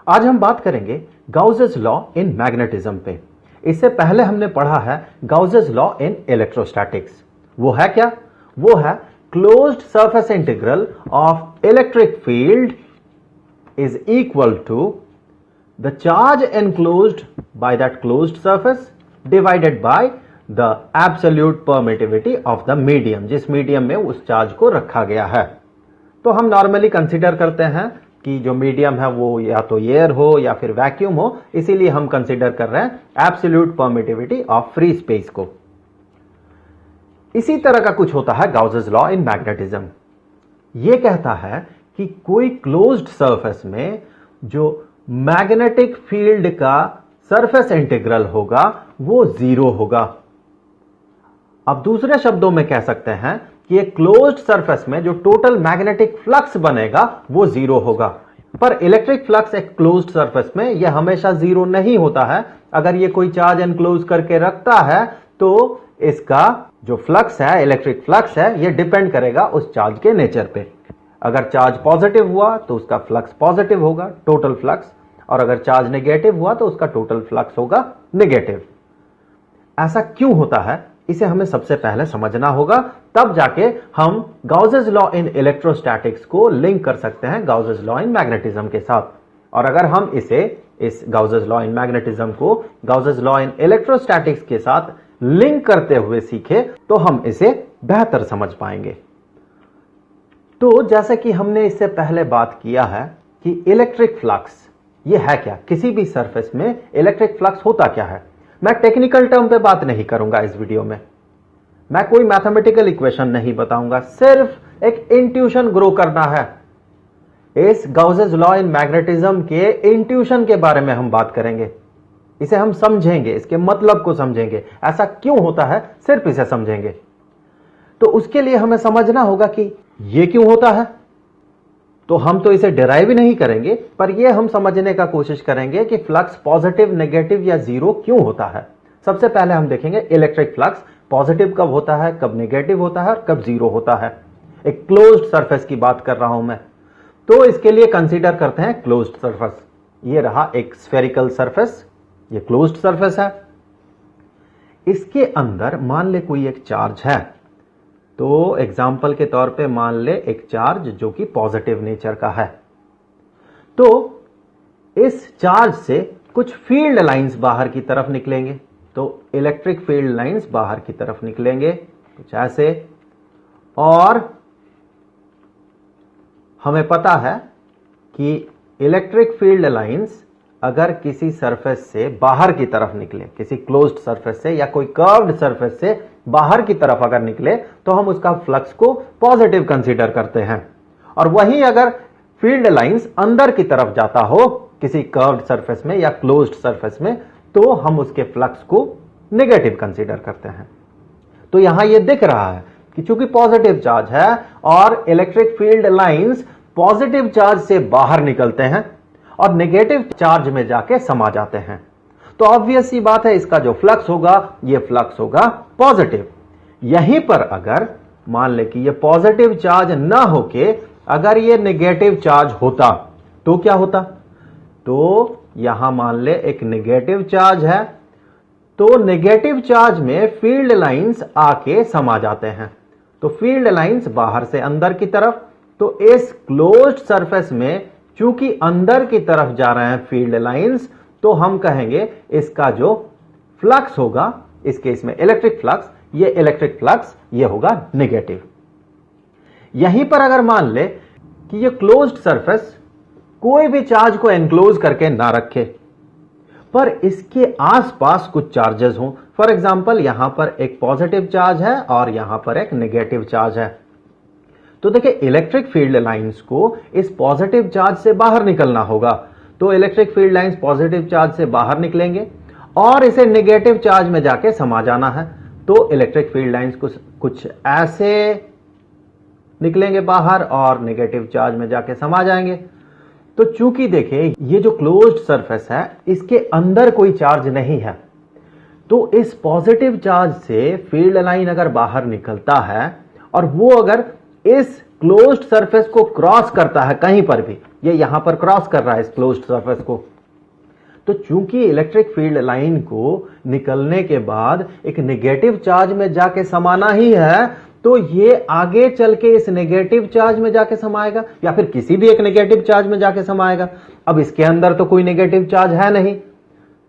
आज हम बात करेंगे गाउसेस लॉ इन मैग्नेटिज्म पे। इससे पहले हमने पढ़ा है गाउसेस लॉ इन इलेक्ट्रोस्टैटिक्स। वो है क्या? वो है closed surface integral of electric field is equal to the charge enclosed by that closed surface divided by the absolute permittivity of the medium, जिस मीडियम में उस चार्ज को रखा गया है। तो हम नॉर्मली कंसीडर करते हैं कि जो मीडियम है वो या तो एयर हो या फिर वैक्यूम हो, इसीलिए हम कंसीडर कर रहे हैं absolute permittivity of free space को। इसी तरह का कुछ होता है गाउसेस लॉ इन मैग्नेटिज्म। यह कहता है कि कोई क्लोज्ड सरफेस में जो मैग्नेटिक फील्ड का सरफेस इंटीग्रल होगा वो जीरो होगा। अब दूसरे शब्दों में कह सकते हैं कि एक क्लोज्ड सरफेस में जो टोटल मैग्नेटिक फ्लक्स बनेगा वो जीरो होगा। पर इलेक्ट्रिक फ्लक्स एक क्लोज्ड सरफेस में यह हमेशा जीरो नहीं होता है। अगर ये कोई चार्ज एनक्लोज करके रखता है तो इसका जो फ्लक्स है, इलेक्ट्रिक फ्लक्स है, यह डिपेंड करेगा उस चार्ज के नेचर पे। अगर चार्ज पॉजिटिव हुआ तो उसका फ्लक्स पॉजिटिव होगा, टोटल फ्लक्स, और अगर चार्ज नेगेटिव हुआ तो उसका टोटल फ्लक्स होगा नेगेटिव। ऐसा क्यों होता है इसे हमें सबसे पहले समझना होगा, तब जाके हम गाउसेस लॉ इन इलेक्ट्रोस्टैटिक्स को लिंक कर सकते हैं गाउसेस लॉ इन मैग्नेटिज्म के साथ। और अगर हम इस गाउसेस लॉ इन मैग्नेटिज्म को गाउसेस लॉ इन इलेक्ट्रोस्टैटिक्स के साथ लिंक करते हुए सीखे तो हम इसे बेहतर समझ पाएंगे। तो जैसे कि हमने इससे पहले बात किया है कि इलेक्ट्रिक फ्लक्स ये है क्या, किसी भी सरफेस में इलेक्ट्रिक फ्लक्स होता क्या है। मैं टेक्निकल टर्म पे बात नहीं करूंगा इस वीडियो में, मैं कोई मैथमेटिकल इक्वेशन नहीं बताऊंगा, सिर्फ एक इंट्यूशन ग्रो करना है। इस गाउसेस लॉ इन मैग्नेटिज्म के इंट्यूशन के बारे में हम बात करेंगे, इसे हम समझेंगे, इसके मतलब को समझेंगे, ऐसा क्यों होता है सिर्फ इसे समझेंगे। तो उसके लिए हमें समझना होगा कि यह क्यों होता है। तो हम तो इसे डिराइव ही नहीं करेंगे, पर यह हम समझने का कोशिश करेंगे कि फ्लक्स पॉजिटिव, नेगेटिव या जीरो क्यों होता है। सबसे पहले हम देखेंगे इलेक्ट्रिक फ्लक्स पॉजिटिव कब होता है, कब नेगेटिव होता है और कब जीरो होता है। एक क्लोज्ड सरफेस की बात कर रहा हूं मैं, तो इसके लिए कंसीडर करते हैं क्लोज्ड सरफेस। ये रहा एक स्फेरिकल सरफेस, ये क्लोज्ड सरफेस है। इसके अंदर मान ले कोई एक चार्ज है, तो एग्जाम्पल के तौर पे मान ले एक चार्ज जो कि पॉजिटिव नेचर का है। तो इस चार्ज से कुछ फील्ड लाइंस बाहर की तरफ निकलेंगे, तो इलेक्ट्रिक फील्ड लाइंस बाहर की तरफ निकलेंगे कुछ ऐसे। और हमें पता है कि इलेक्ट्रिक फील्ड लाइंस अगर किसी सरफेस से बाहर की तरफ निकले, किसी क्लोज्ड सरफेस से या कोई कर्व्ड सरफेस से बाहर की तरफ अगर निकले, तो हम उसका फ्लक्स को पॉजिटिव कंसीडर करते हैं। और वहीं अगर फील्ड लाइंस अंदर की तरफ जाता हो किसी कर्व्ड सरफेस में या क्लोज्ड सरफेस में, तो हम उसके फ्लक्स को नेगेटिव कंसीडर करते हैं। तो यहां यह दिख रहा है कि चूंकि पॉजिटिव चार्ज है और electric field lines positive charge से बाहर निकलते हैं और नेगेटिव चार्ज में जाके समा जाते हैं, तो ऑब्वियस सी बात है इसका जो फ्लक्स होगा ये फ्लक्स होगा पॉजिटिव। यहीं पर अगर मान ले कि ये पॉजिटिव चार्ज ना होके अगर ये नेगेटिव चार्ज होता तो क्या होता। तो यहां मान ले एक नेगेटिव चार्ज है, तो नेगेटिव चार्ज में फील्ड लाइंस आके समा जाते हैं, तो फील्ड लाइंस बाहर से अंदर की तरफ। तो इस क्लोज्ड सरफेस में चूंकि अंदर की तरफ जा रहे हैं फील्ड लाइंस, तो हम कहेंगे इसका जो फ्लक्स होगा, इस केस में इलेक्ट्रिक फ्लक्स, ये इलेक्ट्रिक फ्लक्स ये होगा नेगेटिव। यहीं पर अगर मान ले कि ये क्लोज्ड सरफेस कोई भी चार्ज को एनक्लोज करके ना रखे, पर इसके आसपास कुछ चार्जेस हों। फॉर एग्जांपल यहां पर एक पॉजिटिव चार्ज है और यहां पर एक नेगेटिव चार्ज है, तो देखिए इलेक्ट्रिक फील्ड लाइंस को इस पॉजिटिव चार्ज से बाहर निकलना होगा। तो electric field lines positive charge से बाहर निकलेंगे और इसे नेगेटिव चार्ज में जाके समा जाना है, तो इलेक्ट्रिक फील्ड लाइंस कुछ ऐसे निकलेंगे बाहर और नेगेटिव चार्ज में जाके समा जाएंगे। तो चूंकि देखिए ये जो क्लोज्ड सरफेस है इसके अंदर कोई चार्ज नहीं है, तो इस पॉजिटिव चार्ज से फील्ड लाइन अगर बाहर निकलता है और वो अगर इस क्लोज्ड सरफेस को क्रॉस करता है कहीं पर भी, ये यहां पर क्रॉस कर रहा है इस क्लोज्ड सरफेस को। तो चूंकि इलेक्ट्रिक फील्ड लाइन को निकलने के बाद एक नेगेटिव चार्ज में जाके समाना ही है, तो ये आगे चल के इस नेगेटिव चार्ज में जाके समाएगा या फिर किसी भी एक नेगेटिव चार्ज में जाके समाएगा। अब इसके अंदर तो कोई नेगेटिव चार्ज है नहीं,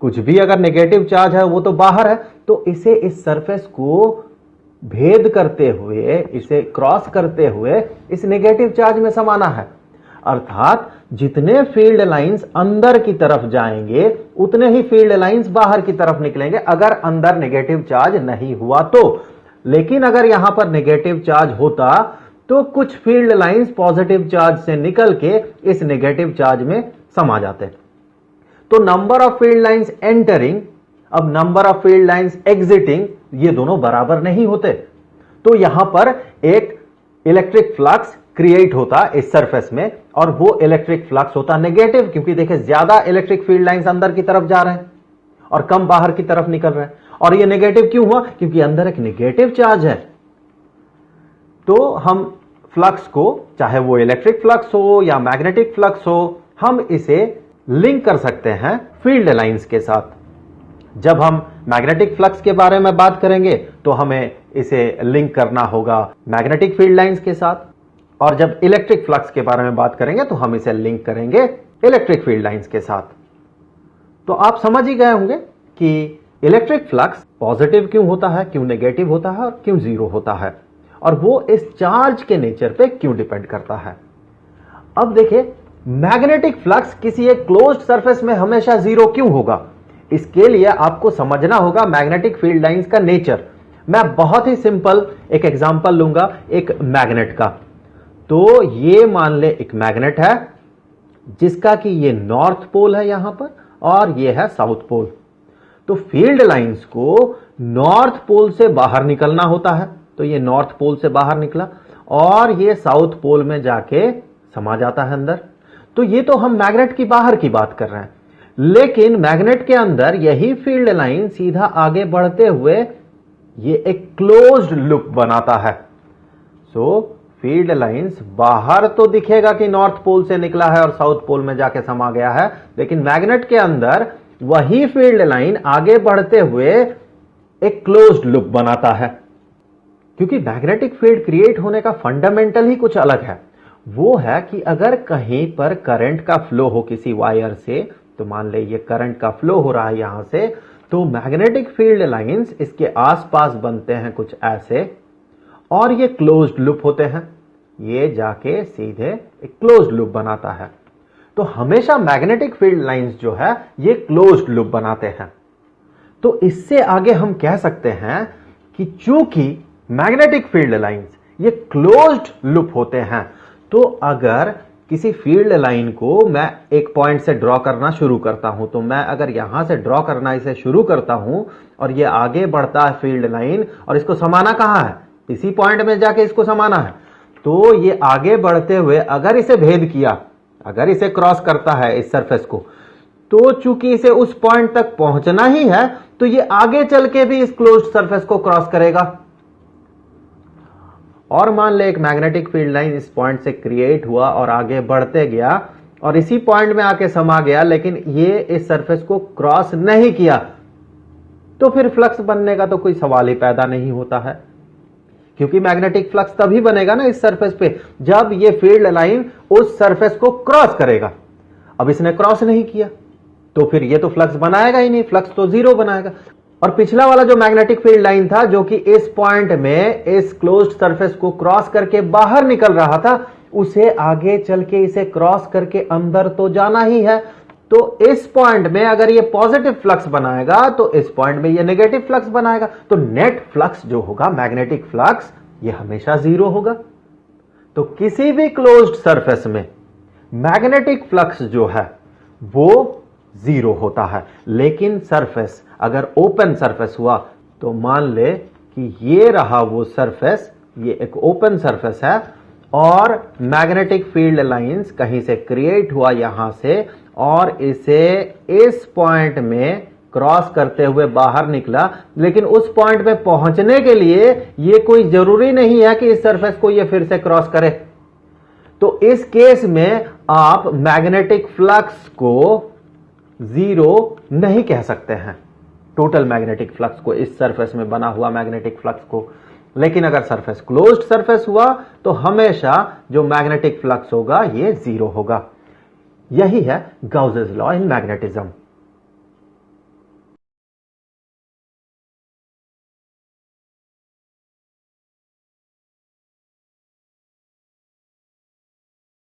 कुछ भी अगर नेगेटिव चार्ज है वो तो बाहर है, तो इसे इस सरफेस को भेद करते हुए, इसे क्रॉस करते हुए इस नेगेटिव चार्ज में समाना है। अर्थात जितने फील्ड लाइंस अंदर की तरफ जाएंगे उतने ही फील्ड लाइंस बाहर की तरफ निकलेंगे, अगर अंदर नेगेटिव चार्ज नहीं हुआ तो। लेकिन अगर यहां पर नेगेटिव चार्ज होता तो कुछ फील्ड लाइंस पॉजिटिव चार्ज से निकल के इस नेगेटिव चार्ज में समा जाते। तो number of field lines entering, अब number of field lines exiting, ये दोनों बराबर नहीं होते। तो यहां पर एक इलेक्ट्रिक फ्लक्स क्रिएट होता इस सरफेस में, और वो इलेक्ट्रिक फ्लक्स होता नेगेटिव, क्योंकि देखिए ज्यादा इलेक्ट्रिक फील्ड लाइंस अंदर की तरफ जा रहे हैं और कम बाहर की तरफ निकल रहे हैं। और ये नेगेटिव क्यों हुआ? क्योंकि अंदर एक नेगेटिव चार्ज है। तो हम फ्लक्स को, चाहे वो इलेक्ट्रिक फ्लक्स हो या मैग्नेटिक फ्लक्स हो, हम इसे लिंक कर सकते हैं फील्ड लाइंस के साथ। जब हम मैग्नेटिक फ्लक्स के बारे में बात करेंगे तो हमें इसे लिंक करना होगा मैग्नेटिक फील्ड लाइंस के साथ, और जब इलेक्ट्रिक फ्लक्स के बारे में बात करेंगे तो हम इसे लिंक करेंगे इलेक्ट्रिक फील्ड लाइंस के साथ। तो आप समझ ही गए होंगे कि इलेक्ट्रिक फ्लक्स पॉजिटिव क्यों होता है, क्यों नेगेटिव होता है और क्यों जीरो होता है, और वो इस चार्ज के नेचर पे क्यों डिपेंड करता है। अब देखिए, मैग्नेटिक फ्लक्स किसी एक क्लोज्ड सरफेस में हमेशा जीरो क्यों होगा? इसके लिए आपको समझना होगा मैग्नेटिक फील्ड लाइंस का नेचर। मैं बहुत ही सिंपल एक एग्जांपल लूंगा एक मैग्नेट का। तो ये मान ले एक मैग्नेट है जिसका कि ये नॉर्थ पोल है यहां पर, और ये है साउथ पोल। तो फील्ड लाइंस को नॉर्थ पोल से बाहर निकलना होता है, तो ये नॉर्थ पोल से बाहर निकला और ये साउथ पोल में जाके समा जाता है अंदर। तो ये तो हम मैग्नेट की बाहर की बात कर रहे हैं, लेकिन मैग्नेट के अंदर यही फील्ड लाइन सीधा आगे बढ़ते हुए ये एक क्लोज्ड लूप बनाता है। सो फील्ड लाइंस बाहर तो दिखेगा कि नॉर्थ पोल से निकला है और साउथ पोल में जाके समा गया है, लेकिन मैग्नेट के अंदर वही फील्ड लाइन आगे बढ़ते हुए एक क्लोज्ड लूप बनाता है। क्योंकि मैग्नेटिक फील्ड क्रिएट होने का फंडामेंटल ही कुछ अलग है। वो है कि अगर कहीं पर करंट का फ्लो हो किसी वायर से, तो मान ले ये करंट का फ्लो हो रहा है यहां से, तो मैग्नेटिक फील्ड लाइंस इसके आसपास बनते हैं कुछ ऐसे, और ये क्लोज्ड लूप होते हैं, ये जाके सीधे एक क्लोज्ड लूप बनाता है। तो हमेशा मैग्नेटिक फील्ड लाइंस जो है ये क्लोज्ड लूप बनाते हैं। तो इससे आगे हम कह सकते हैं कि चूंकि मैग्नेटिक फील्ड लाइंस ये क्लोज्ड लूप होते हैं, तो अगर किसी फील्ड लाइन को मैं एक पॉइंट से ड्रॉ करना शुरू करता हूं, तो मैं अगर यहां से ड्रॉ करना इसे शुरू करता हूं और ये आगे बढ़ता है फील्ड लाइन, और इसको समाना कहां है? इसी पॉइंट में जाके इसको समाना है। तो ये आगे बढ़ते हुए अगर इसे भेद किया, अगर इसे क्रॉस करता है इस सरफेस को, तो चूंकि इसे उस पॉइंट तक पहुंचना ही है, तो ये आगे चल के भी इस क्लोज्ड सरफेस को क्रॉस करेगा। और मान ले एक मैग्नेटिक फील्ड लाइन इस पॉइंट से क्रिएट हुआ और आगे बढ़ते गया और इसी पॉइंट में आके समा गया, लेकिन ये इस सरफेस को क्रॉस नहीं किया, तो फिर फ्लक्स बनने का तो कोई सवाल ही पैदा नहीं होता है। क्योंकि मैग्नेटिक फ्लक्स तभी बनेगा ना इस सरफेस पे जब ये फील्ड लाइन उस सरफेस को क्रॉस करेगा। अब इसने क्रॉस नहीं किया तो फिर ये तो फ्लक्स बनाएगा ही नहीं, फ्लक्स तो जीरो बनाएगा। और पिछला वाला जो मैग्नेटिक फील्ड लाइन था जो कि इस पॉइंट में इस क्लोज्ड सरफेस को क्रॉस करके बाहर निकल रहा था, उसे आगे चल के इसे क्रॉस करके अंदर तो जाना ही है। तो इस पॉइंट में अगर ये पॉजिटिव फ्लक्स बनाएगा तो इस पॉइंट में ये नेगेटिव फ्लक्स बनाएगा, तो नेट फ्लक्स जो होगा मैग्नेटिक फ्लक्स ये हमेशा जीरो होगा। तो किसी भी क्लोज्ड सरफेस में मैग्नेटिक फ्लक्स जो है वो जीरो होता है। लेकिन सरफेस अगर ओपन सरफेस हुआ, तो मान ले कि ये रहा वो सरफेस, ये एक ओपन सरफेस है और मैग्नेटिक फील्ड लाइंस कहीं से क्रिएट हुआ यहां से और इसे इस पॉइंट में क्रॉस करते हुए बाहर निकला, लेकिन उस पॉइंट पे पहुंचने के लिए ये कोई जरूरी नहीं है कि इस सरफेस को ये फिर से क्रॉस करे। तो इस केस में आप मैग्नेटिक फ्लक्स को जीरो नहीं कह सकते हैं, टोटल मैग्नेटिक फ्लक्स को, इस सरफेस में बना हुआ मैग्नेटिक फ्लक्स को। लेकिन अगर सरफेस क्लोज्ड सरफेस हुआ तो हमेशा जो मैग्नेटिक फ्लक्स होगा ये जीरो होगा। यही है गाउसेस लॉ इन मैग्नेटिज्म।